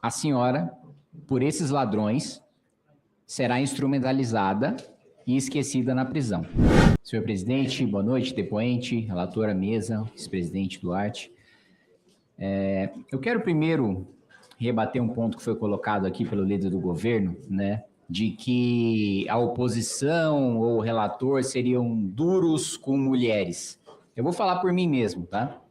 a senhora, por esses ladrões, será instrumentalizada e esquecida na prisão. Senhor presidente, boa noite, depoente, relatora, mesa, vice-presidente Duarte. Eu quero primeiro rebater um ponto que foi colocado aqui pelo líder do governo, né, de que a oposição ou o relator seriam duros com mulheres. Eu vou falar por mim mesmo, tá?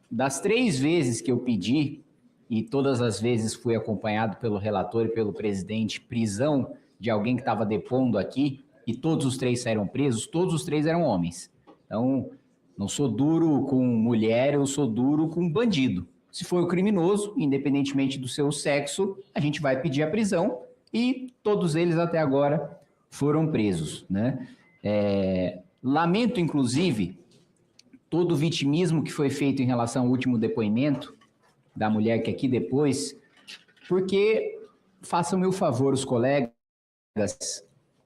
Das 3 vezes que eu pedi, e todas as vezes fui acompanhado pelo relator e pelo presidente, prisão de alguém que estava depondo aqui, e todos os 3 saíram presos, todos os 3 eram homens. Então, não sou duro com mulher, eu sou duro com bandido. Se for o criminoso, independentemente do seu sexo, a gente vai pedir a prisão, e todos eles até agora foram presos, né? Lamento, inclusive, todo o vitimismo que foi feito em relação ao último depoimento da mulher que aqui depois, porque, façam-me o favor, os colegas,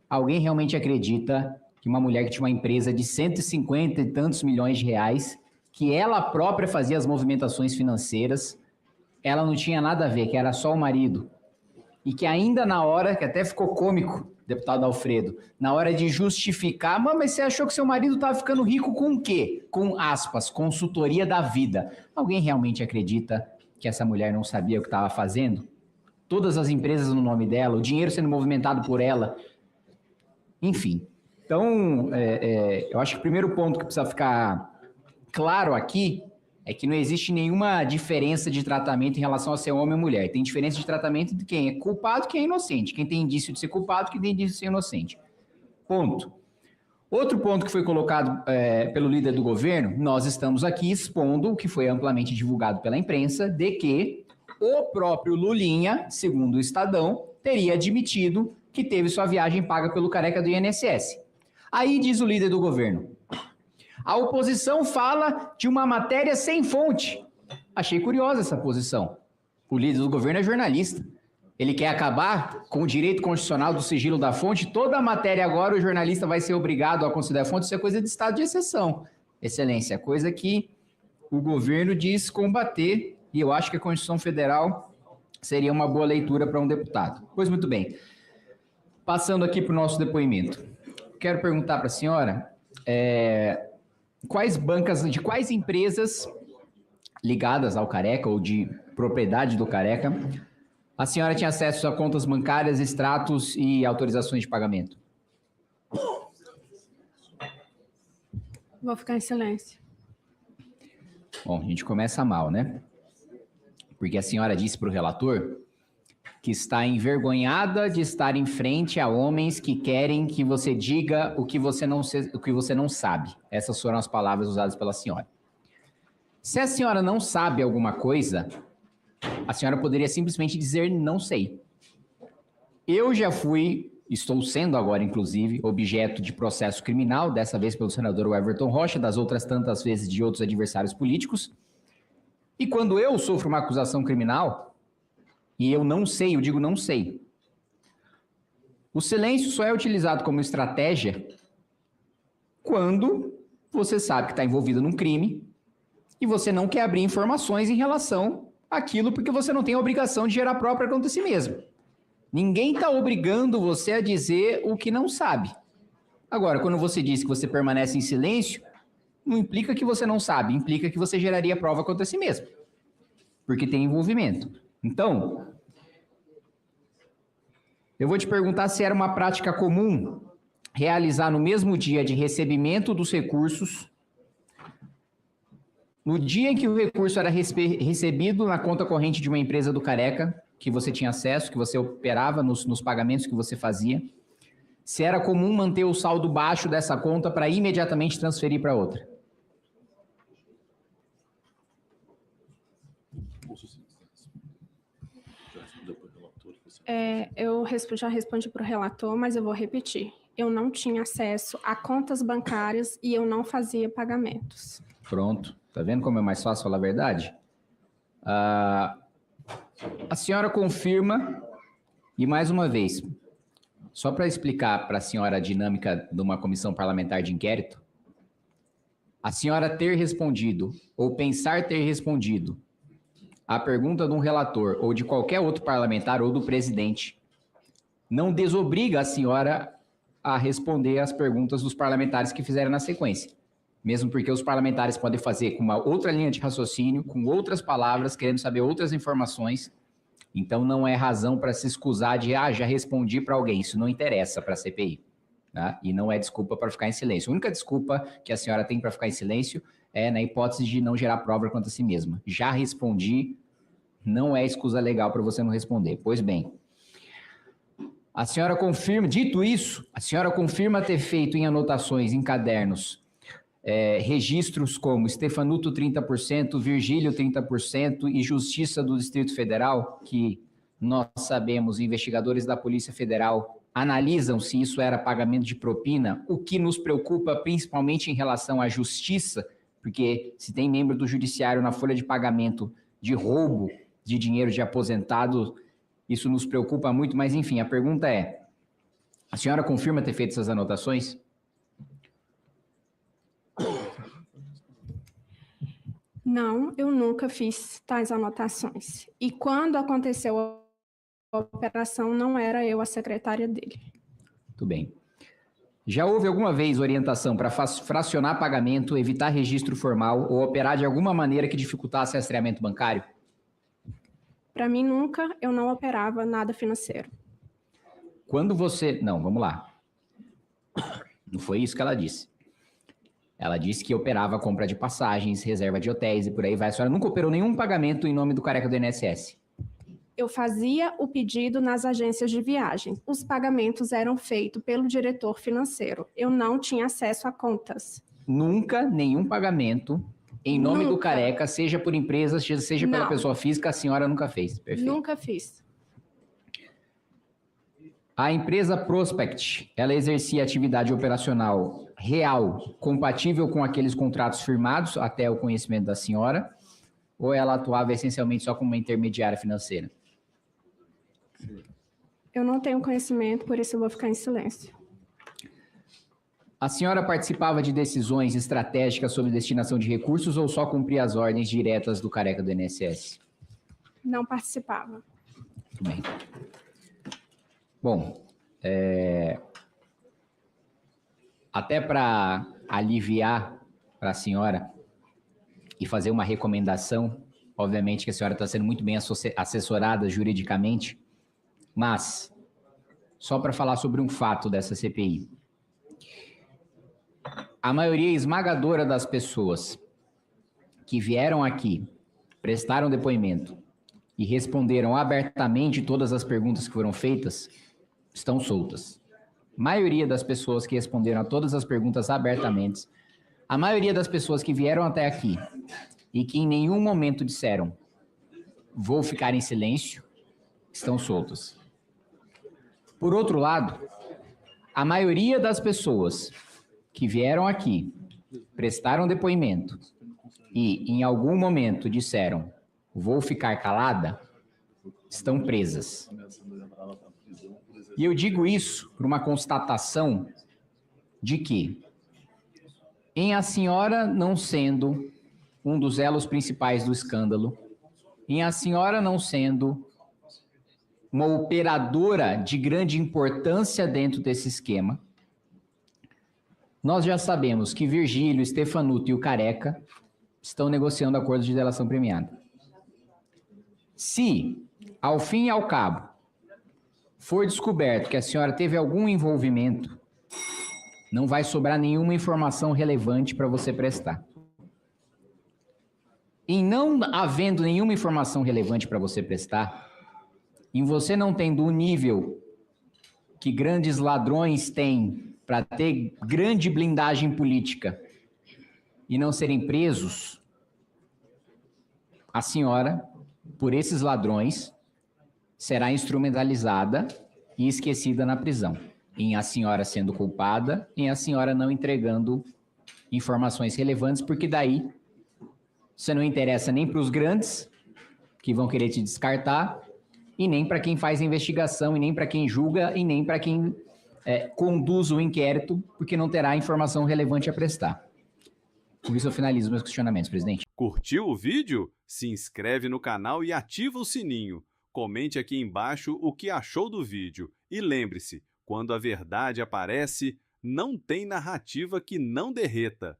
alguém realmente acredita que uma mulher que tinha uma empresa de 150 e tantos milhões de reais, que ela própria fazia as movimentações financeiras, ela não tinha nada a ver, que era só o marido, e que ainda na hora, que até ficou cômico, deputado Alfredo, na hora de justificar, mas você achou que seu marido estava ficando rico com o quê? Com aspas, consultoria da vida. Alguém realmente acredita que essa mulher não sabia o que estava fazendo? Todas as empresas no nome dela, o dinheiro sendo movimentado por ela. Enfim, então, eu acho que o primeiro ponto que precisa ficar claro aqui é que não existe nenhuma diferença de tratamento em relação a ser homem ou mulher. Tem diferença de tratamento de quem é culpado e quem é inocente. Quem tem indício de ser culpado e quem tem indício de ser inocente. Ponto. Outro ponto que foi colocado pelo líder do governo, nós estamos aqui expondo o que foi amplamente divulgado pela imprensa, de que o próprio Lulinha, segundo o Estadão, teria admitido que teve sua viagem paga pelo careca do INSS. Aí diz o líder do governo: a oposição fala de uma matéria sem fonte. Achei curiosa essa posição. O líder do governo é jornalista. Ele quer acabar com o direito constitucional do sigilo da fonte. Toda a matéria agora o jornalista vai ser obrigado a considerar a fonte. Isso é coisa de estado de exceção, excelência. Coisa que o governo diz combater, e eu acho que a Constituição Federal seria uma boa leitura para um deputado. Pois muito bem. Passando aqui para o nosso depoimento. Quero perguntar para a senhora... de quais empresas ligadas ao careca ou de propriedade do careca a senhora tinha acesso a contas bancárias, extratos e autorizações de pagamento? Vou ficar em silêncio. Bom, a gente começa mal, né? Porque a senhora disse para o relator que está envergonhada de estar em frente a homens que querem que você diga o que você não sabe. Essas foram as palavras usadas pela senhora. Se a senhora não sabe alguma coisa, a senhora poderia simplesmente dizer não sei. Eu já estou sendo agora, inclusive, objeto de processo criminal, dessa vez pelo senador Everton Rocha, das outras tantas vezes de outros adversários políticos. E quando eu sofro uma acusação criminal, e eu não sei, eu digo não sei, o silêncio só é utilizado como estratégia quando você sabe que está envolvido num crime e você não quer abrir informações em relação àquilo porque você não tem a obrigação de gerar própria conta a si mesmo. Ninguém está obrigando você a dizer o que não sabe. Agora, quando você diz que você permanece em silêncio, não implica que você não sabe, implica que você geraria prova contra si mesmo, porque tem envolvimento. Então, eu vou te perguntar se era uma prática comum realizar no mesmo dia de recebimento dos recursos, no dia em que o recurso era recebido na conta corrente de uma empresa do careca, que você tinha acesso, que você operava nos pagamentos que você fazia, se era comum manter o saldo baixo dessa conta para imediatamente transferir para outra. Eu já respondi para o relator, mas eu vou repetir. Eu não tinha acesso a contas bancárias e eu não fazia pagamentos. Pronto. Tá vendo como é mais fácil falar a verdade? A senhora confirma, e mais uma vez, só para explicar para a senhora a dinâmica de uma comissão parlamentar de inquérito, a senhora ter respondido, ou pensar ter respondido, a pergunta de um relator ou de qualquer outro parlamentar ou do presidente não desobriga a senhora a responder as perguntas dos parlamentares que fizeram na sequência. Mesmo porque os parlamentares podem fazer com uma outra linha de raciocínio, com outras palavras, querendo saber outras informações. Então, não é razão para se escusar de, já respondi para alguém. Isso não interessa para a CPI. Tá? E não é desculpa para ficar em silêncio. A única desculpa que a senhora tem para ficar em silêncio é na hipótese de não gerar prova contra si mesma. Já respondi, não é escusa legal para você não responder. Pois bem, a senhora confirma, dito isso, a senhora confirma ter feito em anotações, em cadernos, registros como Stefanuto 30%, Virgílio 30% e Justiça do Distrito Federal, que nós sabemos, investigadores da Polícia Federal analisam se isso era pagamento de propina, o que nos preocupa principalmente em relação à justiça, porque se tem membro do judiciário na folha de pagamento de roubo de dinheiro de aposentado, isso nos preocupa muito, mas enfim, a pergunta é, a senhora confirma ter feito essas anotações? Não, eu nunca fiz tais anotações. E quando aconteceu a operação, não era eu a secretária dele. Muito bem. Já houve alguma vez orientação para fracionar pagamento, evitar registro formal ou operar de alguma maneira que dificultasse o rastreamento bancário? Para mim, nunca eu não operava nada financeiro. Quando você... Não, vamos lá. Não foi isso que ela disse. Ela disse que operava compra de passagens, reserva de hotéis e por aí vai. A senhora nunca operou nenhum pagamento em nome do careca do INSS? Eu fazia o pedido nas agências de viagem. Os pagamentos eram feitos pelo diretor financeiro. Eu não tinha acesso a contas. Nunca nenhum pagamento em nome do careca, seja por empresa, seja pela pessoa física, a senhora nunca fez. Perfeito. Nunca fiz. A empresa Prospect, ela exercia atividade operacional real, compatível com aqueles contratos firmados até o conhecimento da senhora, ou ela atuava essencialmente só como uma intermediária financeira? Eu não tenho conhecimento, por isso eu vou ficar em silêncio. A senhora participava de decisões estratégicas sobre destinação de recursos ou só cumpria as ordens diretas do careca do INSS? Não participava. Muito bem. Bom, até para aliviar para a senhora e fazer uma recomendação, obviamente que a senhora está sendo muito bem assessorada juridicamente, mas só para falar sobre um fato dessa CPI. A maioria esmagadora das pessoas que vieram aqui, prestaram depoimento e responderam abertamente todas as perguntas que foram feitas, estão soltas. A maioria das pessoas que responderam a todas as perguntas abertamente, a maioria das pessoas que vieram até aqui e que em nenhum momento disseram vou ficar em silêncio, estão soltas. Por outro lado, a maioria das pessoas que vieram aqui, prestaram depoimento e em algum momento disseram vou ficar calada, estão presas. E eu digo isso por uma constatação de que, em a senhora não sendo um dos elos principais do escândalo, em a senhora não sendo uma operadora de grande importância dentro desse esquema, nós já sabemos que Virgílio, Stefanuto e o Careca estão negociando acordos de delação premiada. Se, ao fim e ao cabo, for descoberto que a senhora teve algum envolvimento, não vai sobrar nenhuma informação relevante para você prestar. Em não havendo nenhuma informação relevante para você prestar, em você não tendo o nível que grandes ladrões têm para ter grande blindagem política e não serem presos, a senhora, por esses ladrões, será instrumentalizada e esquecida na prisão, em a senhora sendo culpada, em a senhora não entregando informações relevantes, porque daí você não interessa nem para os grandes, que vão querer te descartar, e nem para quem faz a investigação, e nem para quem julga, e nem para quem conduz o inquérito, porque não terá informação relevante a prestar. Com isso, eu finalizo meus questionamentos, presidente. Curtiu o vídeo? Se inscreve no canal e ativa o sininho. Comente aqui embaixo o que achou do vídeo. E lembre-se, quando a verdade aparece, não tem narrativa que não derreta.